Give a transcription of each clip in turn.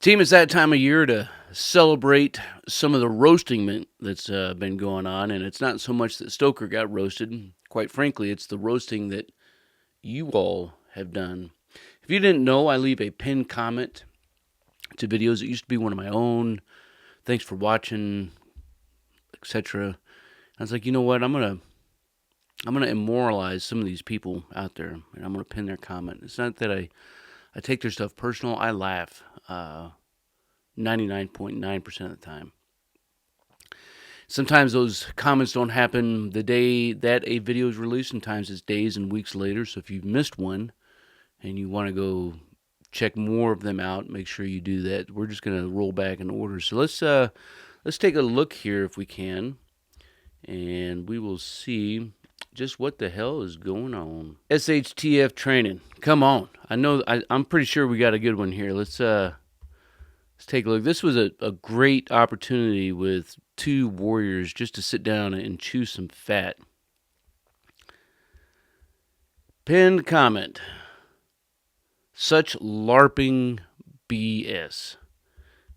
Team, it's that time of year to celebrate some of the roasting that's been going on, and it's not so much that Stoker got roasted. Quite frankly, it's the roasting that you all have done. If you didn't know, I leave a pinned comment to videos that used to be one of my own. Thanks for watching, etc. I was like, you know what? I'm gonna immoralize some of these people out there, and I'm gonna pin their comment. It's not that I take their stuff personal. I laugh. 99.9% of the time. Sometimes those comments don't happen the day that a video is released. Sometimes it's days and weeks later. So if you've missed one and you want to go check more of them out, make sure you do that. We're just going to roll back in order. So let's take a look here if we can, and we will see just what the hell is going on. SHTF Training. Come on. I'm pretty sure we got a good one here. Let's take a look. This was a great opportunity with two warriors just to sit down and chew some fat. Pinned comment. Such LARPing BS.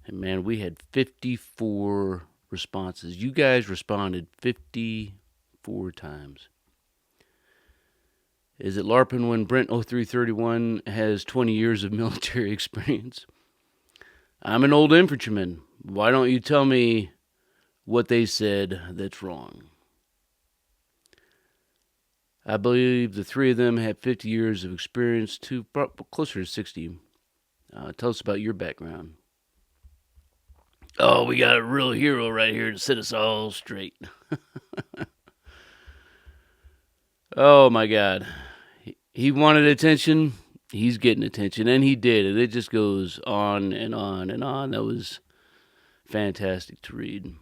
And man, we had 54 responses. You guys responded 54 times. Is it LARPing when Brent 0331 has 20 years of military experience? I'm an old infantryman. Why don't you tell me what they said that's wrong? I believe the three of them have 50 years of experience, to closer to 60. Tell us about your background. Oh, we got a real hero right here to set us all straight. Oh my God. He wanted attention. He's getting attention, and he did, and it just goes on and on and on. That was fantastic to read.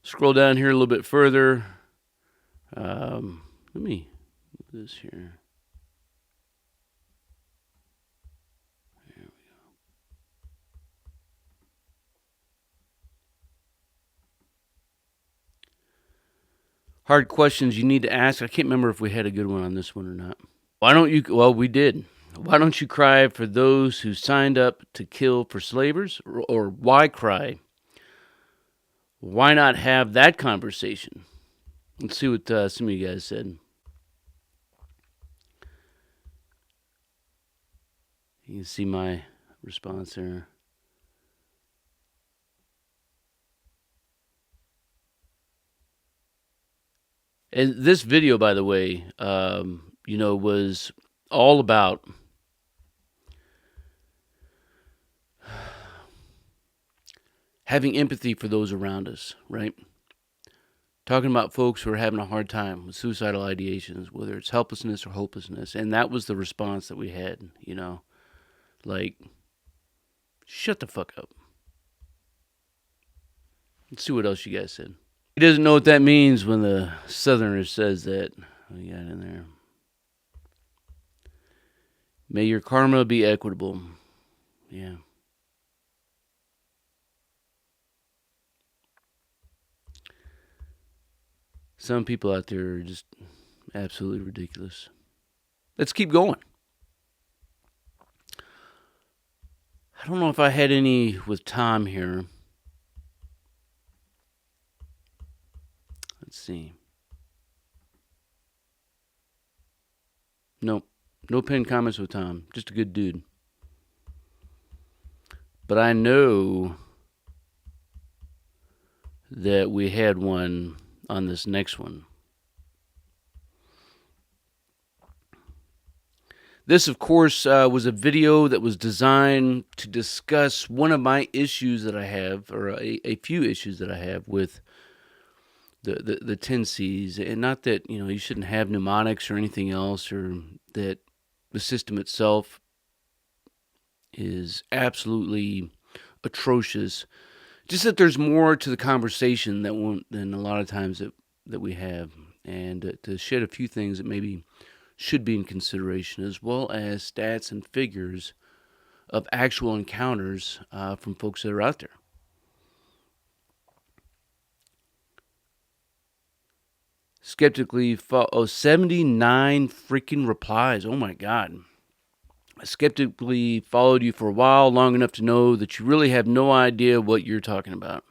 Scroll down here a little bit further. Let me move this here. There we go. Hard questions you need to ask. I can't remember if we had a good one on this one or not. Why don't you? Well, we did. Why don't you cry for those who signed up to kill for slavers? Or why cry? Why not have that conversation? Let's see what some of you guys said. You can see my response there. And this video, by the way, was all about having empathy for those around us, right? Talking about folks who are having a hard time with suicidal ideations, whether it's helplessness or hopelessness. And that was the response that we had, like, shut the fuck up. Let's see what else you guys said. He doesn't know what that means when the Southerner says that. What you got in there? May your karma be equitable. Yeah. Some people out there are just absolutely ridiculous. Let's keep going. I don't know if I had any with Tom here. Let's see. Nope. No pinned comments with Tom. Just a good dude. But I know that we had one on this next one. This, of course, was a video that was designed to discuss one of my issues that I have, or a few issues that I have with the 10Cs. And not that, you shouldn't have mnemonics or anything else, or that the system itself is absolutely atrocious. Just that there's more to the conversation than a lot of times that we have, and to shed a few things that maybe should be in consideration, as well as stats and figures of actual encounters from folks that are out there. Skeptically, 79 freaking replies. Oh my God. I skeptically followed you for a while, long enough to know that you really have no idea what you're talking about.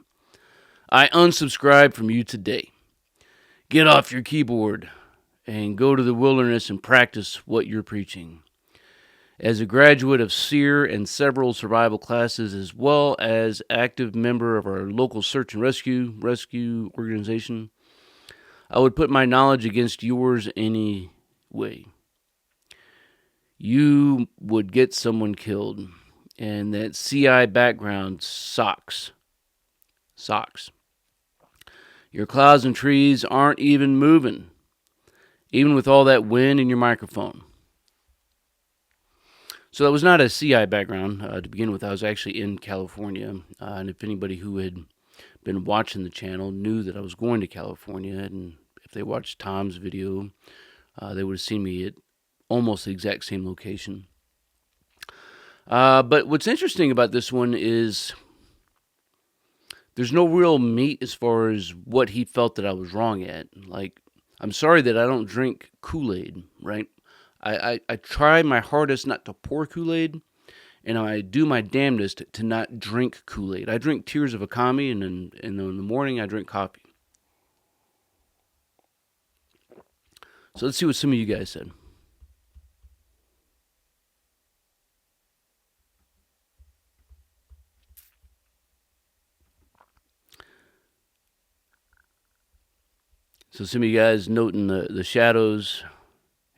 I unsubscribe from you today. Get off your keyboard and go to the wilderness and practice what you're preaching. As a graduate of SEER and several survival classes, as well as active member of our local search and rescue organization, I would put my knowledge against yours anyway. You would get someone killed, and that CI background sucks. Your clouds and trees aren't even moving, even with all that wind in your microphone. So that was not a CI background to begin with. I was actually in California, and if anybody who had been watching the channel knew that I was going to California, and if they watched Tom's video, they would have seen me at almost the exact same location. But what's interesting about this one is there's no real meat as far as what he felt that I was wrong at. Like, I'm sorry that I don't drink Kool-Aid, right? I try my hardest not to pour Kool-Aid, and I do my damnedest to not drink Kool-Aid. I drink tears of a commie, and then in the morning I drink coffee. So let's see what some of you guys said. So some of you guys noting the shadows.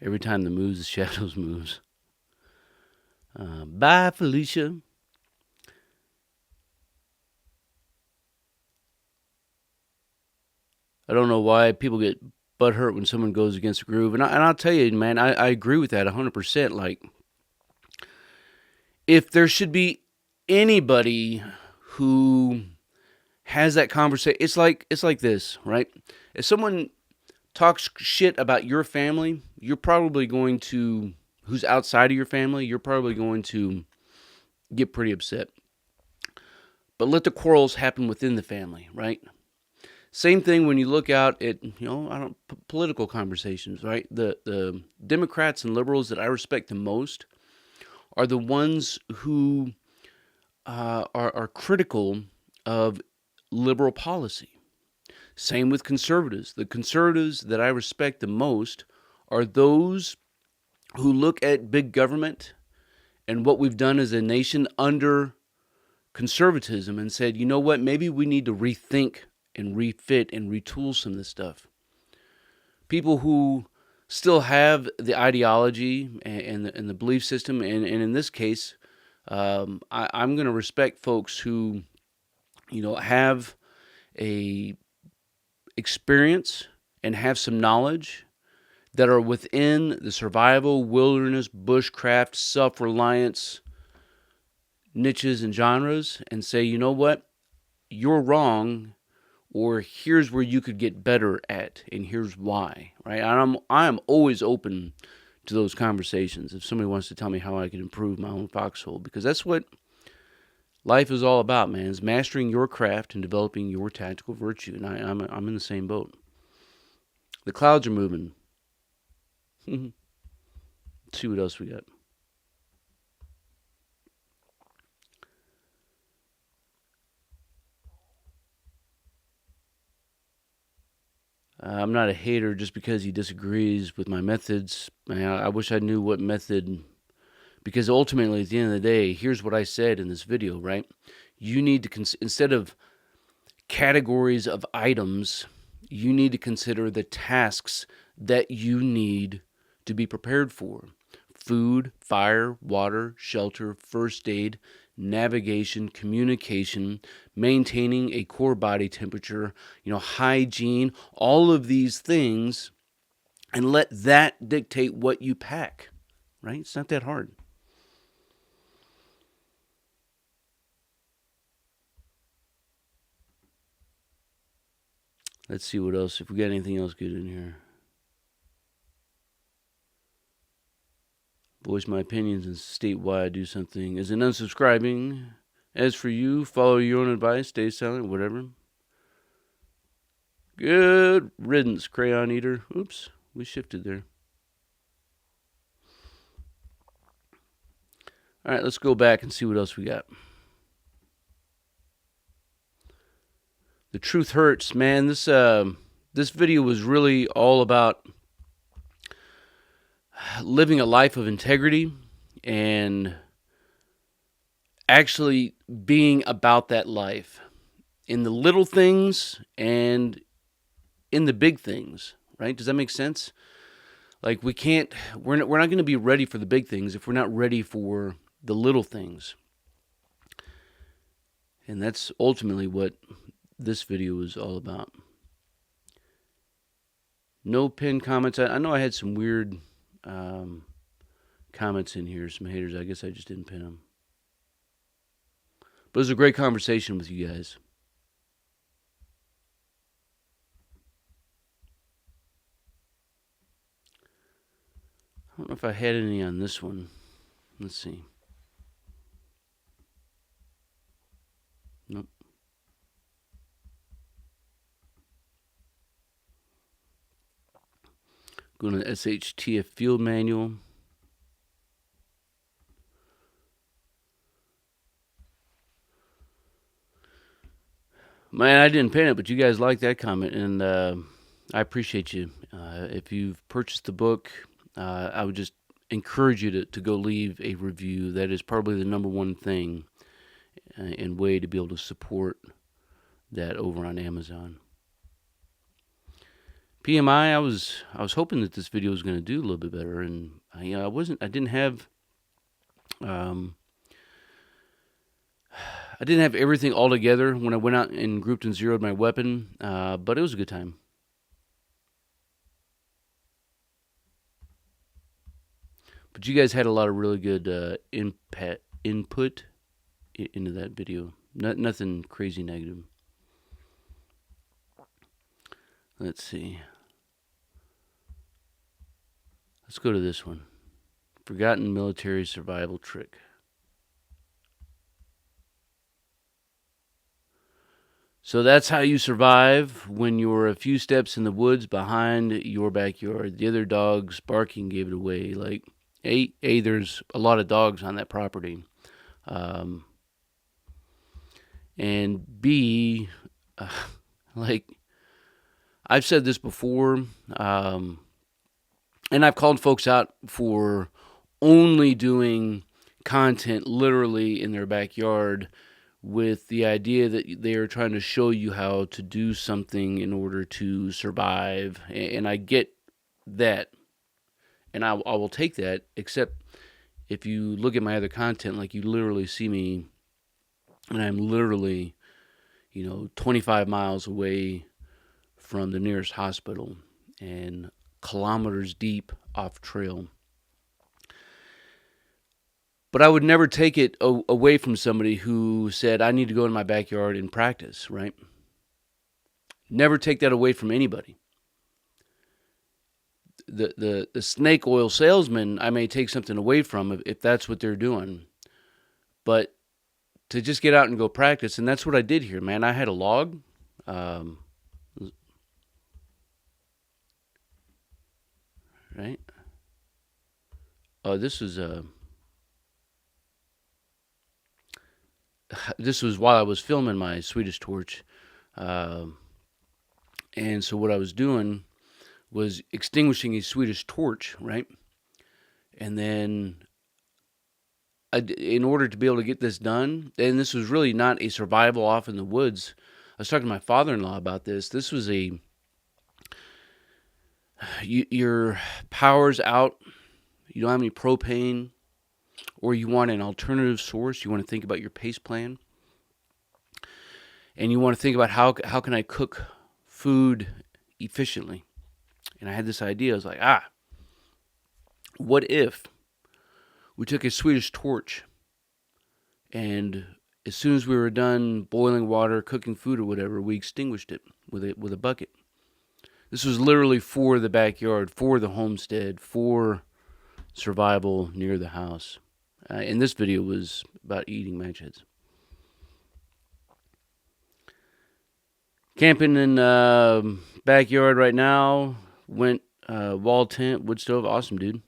Every time the moves, the shadows moves. Bye, Felicia. I don't know why people get butthurt when someone goes against the groove. And I'll tell you, man, I agree with that 100%. Like, if there should be anybody who has that conversation, it's like this, right? If someone talks shit about your family, you're probably going to, who's outside of your family, you're probably going to get pretty upset. But let the quarrels happen within the family, right? Same thing when you look out at, political conversations, right? The Democrats and liberals that I respect the most are the ones who are critical of liberal policy. Same with conservatives. The conservatives that I respect the most are those who look at big government and what we've done as a nation under conservatism and said, you know what, maybe we need to rethink and refit and retool some of this stuff. People who still have the ideology and the belief system, and in this case, I'm going to respect folks who, have a experience and have some knowledge that are within the survival, wilderness, bushcraft, self-reliance niches and genres, and say, you know what, you're wrong, or here's where you could get better at, and here's why, right? I am always open to those conversations if somebody wants to tell me how I can improve my own foxhole, because that's what life is all about, man, is mastering your craft and developing your tactical virtue, and I'm in the same boat. The clouds are moving. Let's see what else we got. I'm not a hater just because he disagrees with my methods. I wish I knew what method, because ultimately, at the end of the day, here's what I said in this video, right? You need to, instead of categories of items, you need to consider the tasks that you need to be prepared for. Food, fire, water, shelter, first aid, navigation, communication, maintaining a core body temperature, hygiene, all of these things, and let that dictate what you pack, right? It's not that hard. Let's see what else, if we got anything else good in here. Voice my opinions and state why I do something. As an unsubscribing, as for you, follow your own advice, stay silent, whatever. Good riddance, crayon eater. Oops, we shifted there. All right, let's go back and see what else we got. The truth hurts, man. This video was really all about living a life of integrity and actually being about that life in the little things and in the big things, right? Does that make sense? Like we're not going to be ready for the big things if we're not ready for the little things. And that's ultimately what this video is all about. No pinned comments. I know I had some weird comments in here, some haters. I guess I just didn't pin them. But it was a great conversation with you guys. I don't know if I had any on this one. Let's see. Nope. Going to the SHTF field manual. Man, I didn't pin it, but you guys liked that comment, and I appreciate you. If you've purchased the book, I would just encourage you to go leave a review. That is probably the number one thing and way to be able to support that over on Amazon. PMI, I was hoping that this video was going to do a little bit better, and I didn't have everything all together when I went out and grouped and zeroed my weapon, but it was a good time. But you guys had a lot of really good input into that video. Nothing crazy negative. Let's see. Let's go to this one. Forgotten military survival trick. So that's how you survive when you're a few steps in the woods behind your backyard. The other dogs barking gave it away. Like, A, there's a lot of dogs on that property. And B, like, I've said this before, and I've called folks out for only doing content literally in their backyard with the idea that they are trying to show you how to do something in order to survive. And I get that, and I will take that, except if you look at my other content, like you literally see me, and I'm literally, 25 miles away from the nearest hospital and kilometers deep off trail. But I would never take it away from somebody who said, I need to go in my backyard and practice, right? Never take that away from anybody. The snake oil salesman, I may take something away from if that's what they're doing. But to just get out and go practice, and that's what I did here, man. I had a log. Right? Oh, this was while I was filming my Swedish Torch. And so what I was doing was extinguishing a Swedish Torch, right? And then in order to be able to get this done, and this was really not a survival off in the woods. I was talking to my father-in-law about this. This was your power's out, you don't have any propane, or you want an alternative source, you want to think about your PACE plan, and you want to think about how can I cook food efficiently. And I had this idea. I was like, what if we took a Swedish Torch, and as soon as we were done boiling water, cooking food or whatever, we extinguished it with a bucket. This was literally for the backyard, for the homestead, for survival near the house. And this video was about eating match heads. Camping in backyard right now. Went wall tent, wood stove. Awesome, dude.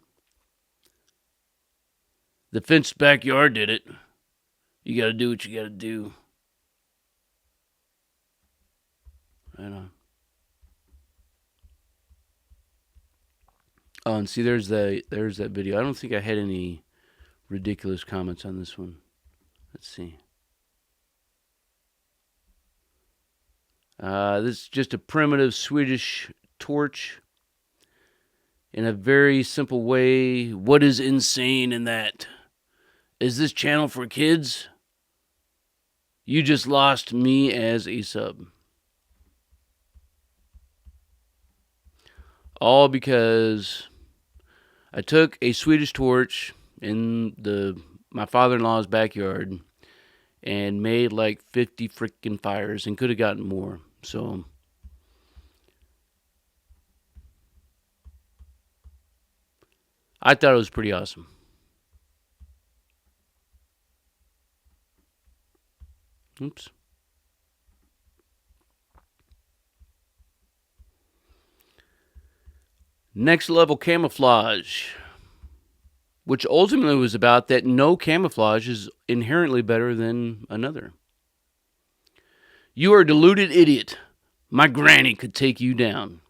The fenced backyard did it. You gotta do what you gotta do. Right on. Oh, and see, there's that video. I don't think I had any ridiculous comments on this one. Let's see. This is just a primitive Swedish torch. In a very simple way, what is insane in that? Is this channel for kids? You just lost me as a sub. All because I took a Swedish torch in my father-in-law's backyard and made like 50 freaking fires and could have gotten more. So I thought it was pretty awesome. Oops. Next level camouflage, which ultimately was about that no camouflage is inherently better than another. You are a deluded idiot. My granny could take you down.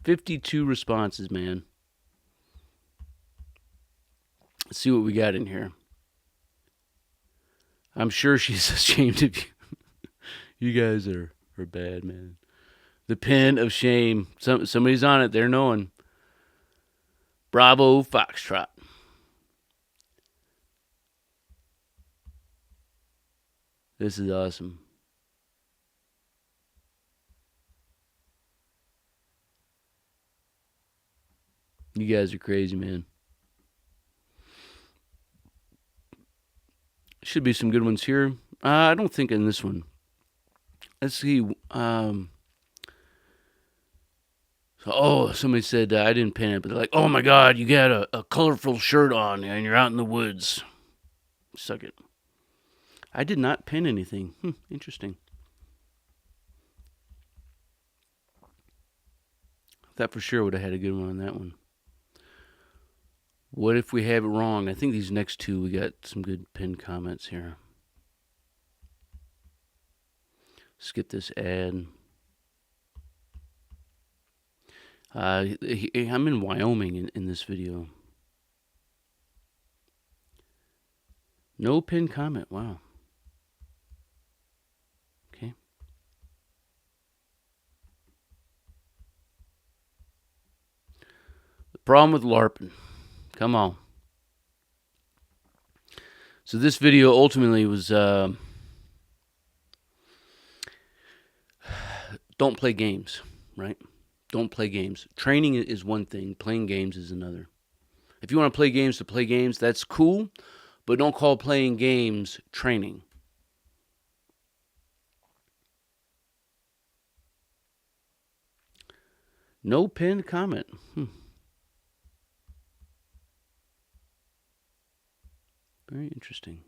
52 responses, man. Let's see what we got in here. I'm sure she's ashamed of you. You guys are bad, man. The pen of shame. Somebody's on it. They're knowing. Bravo, Foxtrot. This is awesome. You guys are crazy, man. Should be some good ones here. I don't think in this one. Let's see. Somebody said I didn't pin it, but they're like, oh my God, you got a colorful shirt on and you're out in the woods. Suck it. I did not pin anything. Interesting. Thought for sure would have had a good one on that one. What if we have it wrong? I think these next two, we got some good pinned comments here. Skip this ad. I'm in Wyoming in this video. No pinned comment. Wow. Okay. The problem with LARPing. Come on. So this video ultimately was don't play games, right? Don't play games. Training is one thing. Playing games is another. If you want to play games, that's cool. But don't call playing games training. No pinned comment. Very interesting.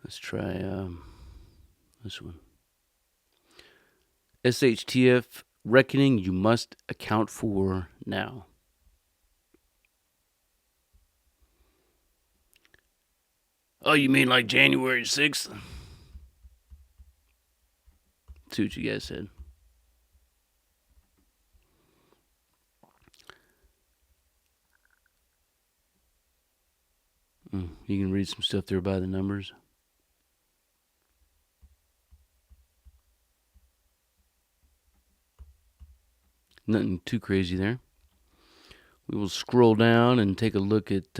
Let's try this one. SHTF Reckoning you must account for now. Oh, you mean like January 6th? See what you guys said. You can read some stuff there by the numbers. Nothing too crazy there. We will scroll down and take a look at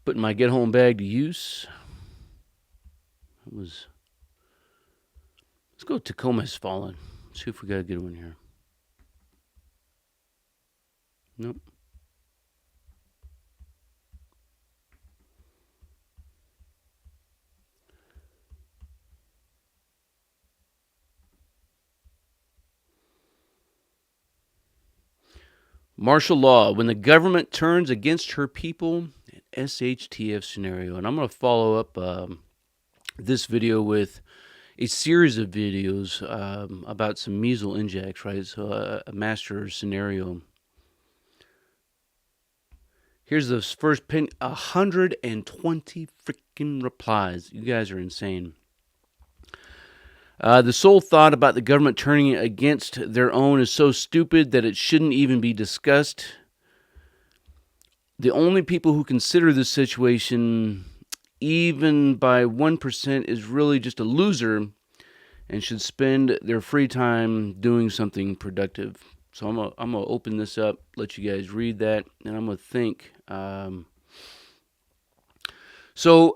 putting my get home bag to use. Let's go Tacoma Has Fallen. See if we got a good one here. Nope. Martial law, when the government turns against her people, an SHTF scenario. And I'm going to follow up this video with a series of videos about some measles injects, right? So a master scenario. Here's the first pin, 120 freaking replies. You guys are insane. The sole thought about the government turning against their own is so stupid that it shouldn't even be discussed. The only people who consider this situation, even by 1%, is really just a loser and should spend their free time doing something productive. So I'm gonna open this up, let you guys read that, and I'm gonna think. So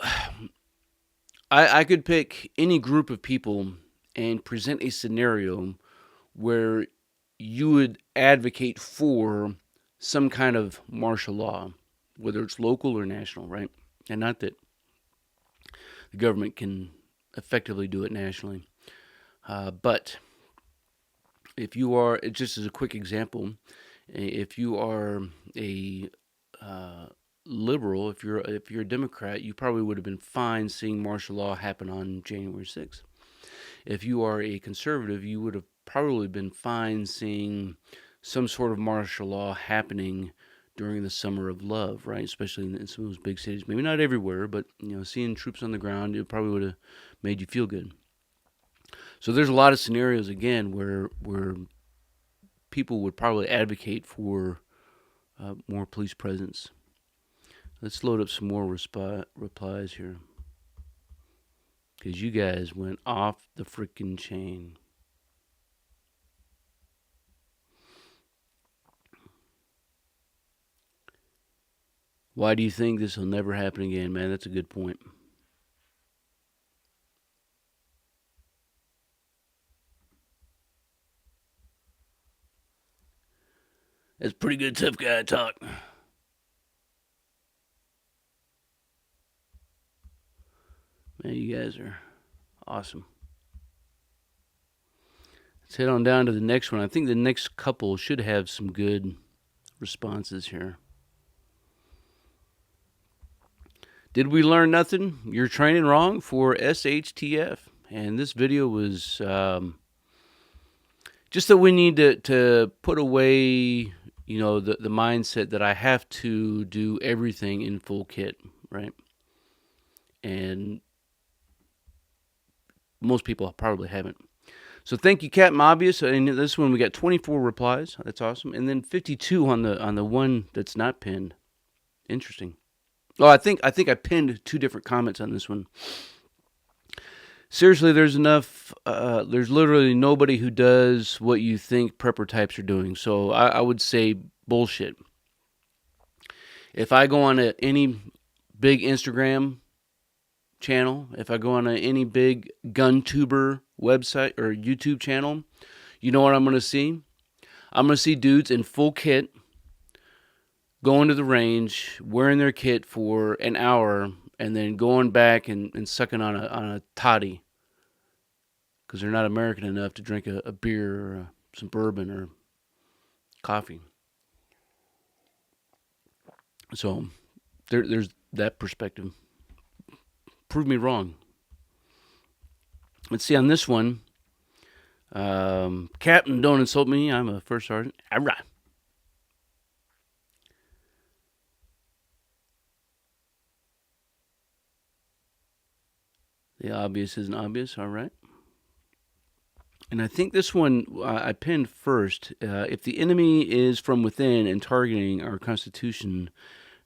I could pick any group of people and present a scenario where you would advocate for some kind of martial law, whether it's local or national, right? And not that the government can effectively do it nationally. But if you are, just as a quick example, if you are a liberal, if you're a Democrat, you probably would have been fine seeing martial law happen on January 6th. If you are a conservative, you would have probably been fine seeing some sort of martial law happening during the summer of love, right? Especially in some of those big cities. Maybe not everywhere, but seeing troops on the ground, it probably would have made you feel good. So there's a lot of scenarios again where people would probably advocate for more police presence. Let's load up some more replies here, because you guys went off the freaking chain. Why do you think this will never happen again, man? That's a good point. That's pretty good tough guy talk. Man, you guys are awesome. Let's head on down to the next one. I think the next couple should have some good responses here. Did we learn nothing? You're training wrong for SHTF. And this video was just that we need to put away, the mindset that I have to do everything in full kit, right? And most people probably haven't. So thank you, Captain Obvious. And this one we got 24 replies. That's awesome. And then 52 on the one that's not pinned. Interesting. Oh, I think I pinned 2 different comments on this one. Seriously, there's enough. There's literally nobody who does what you think prepper types are doing. So I would say bullshit. If I go on any big Instagram channel, if I go on any big gun tuber website or YouTube channel, you know what I'm going to see? I'm going to see dudes in full kit going to the range, wearing their kit for an hour, and then going back and sucking on a toddy because they're not American enough to drink a beer or some bourbon or coffee. So there's that perspective. Prove me wrong. Let's see on this one. Captain, don't insult me. I'm a first sergeant. All right. The obvious isn't obvious. All right. And I think this one I pinned first. If the enemy is from within and targeting our Constitution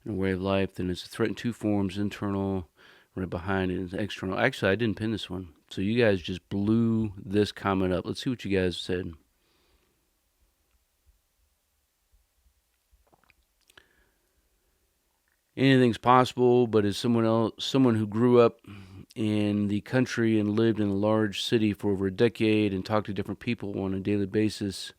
and way of life, then it's a threat in 2 forms: internal, right behind it is external. Actually, I didn't pin this one. So you guys just blew this comment up. Let's see what you guys said. Anything's possible, but as someone who grew up in the country and lived in a large city for over a decade and talked to different people on a daily basis,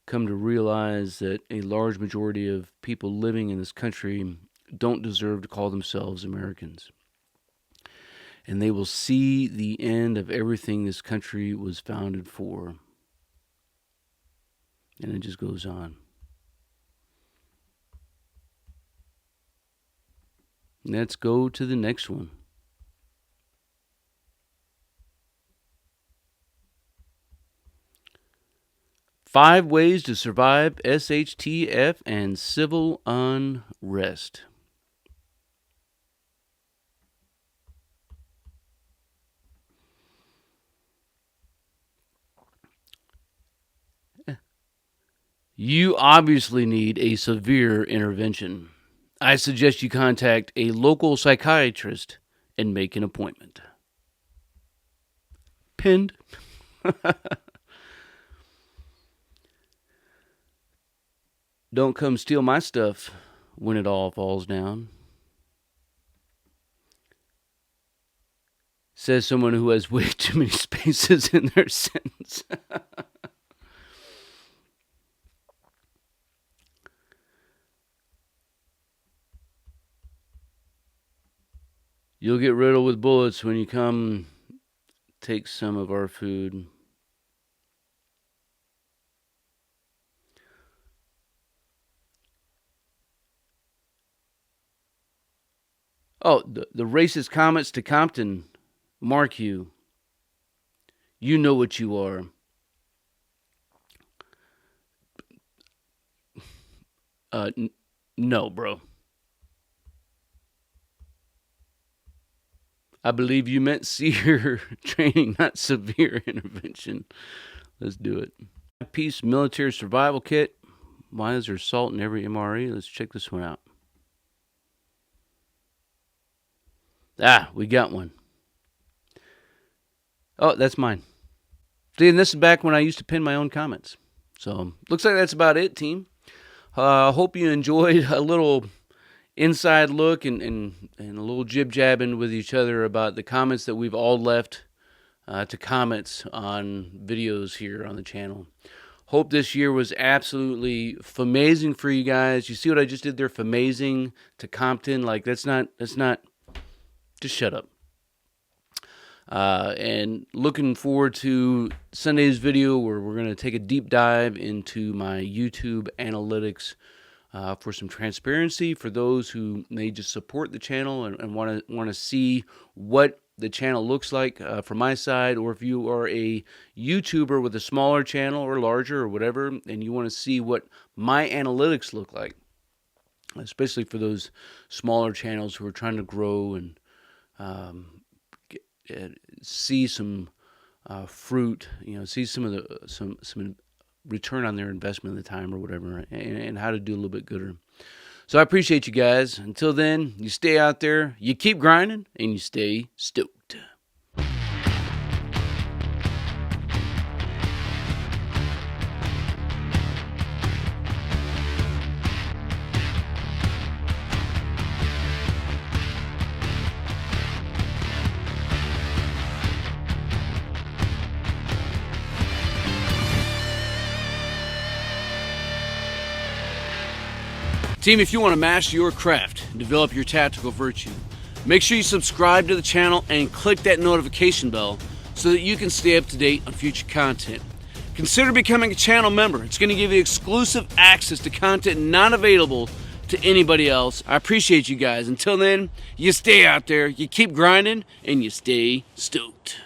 come to realize that a large majority of people living in this country don't deserve to call themselves Americans. And they will see the end of everything this country was founded for. And it just goes on. Let's go to the next one. Five ways to survive SHTF and civil unrest. You obviously need a severe intervention. I suggest you contact a local psychiatrist and make an appointment. Pinned. Don't come steal my stuff when it all falls down. Says someone who has way too many spaces in their sentence. You'll get riddled with bullets when you come take some of our food. Oh, the racist comments to Compton mark you. You know what you are. No, bro. I believe you meant severe training, not severe intervention. Let's do it. Piece military survival kit. Why is there salt in every MRE? Let's check this one out. We got one. Oh, that's mine. See, and this is back when I used to pin my own comments. So, looks like that's about it, team. Hope you enjoyed a little inside look and a little jib-jabbing with each other about the comments that we've all left to comments on videos here on the channel. Hope this year was absolutely famazing for you guys. You see what I just did there? Famazing to Compton. Like, that's not, just shut up. And looking forward to Sunday's video where we're going to take a deep dive into my YouTube analytics for some transparency for those who may just support the channel and want to see what the channel looks like from my side, or if you are a YouTuber with a smaller channel or larger or whatever, and you want to see what my analytics look like, especially for those smaller channels who are trying to grow and see some fruit, see some of the some return on their investment of the time or whatever, and how to do a little bit gooder. So I appreciate you guys. Until then, you stay out there, you keep grinding, and you stay stoked. Team, if you want to master your craft and develop your tactical virtue, make sure you subscribe to the channel and click that notification bell so that you can stay up to date on future content. Consider becoming a channel member. It's going to give you exclusive access to content not available to anybody else. I appreciate you guys. Until then, you stay out there, you keep grinding, and you stay stoked.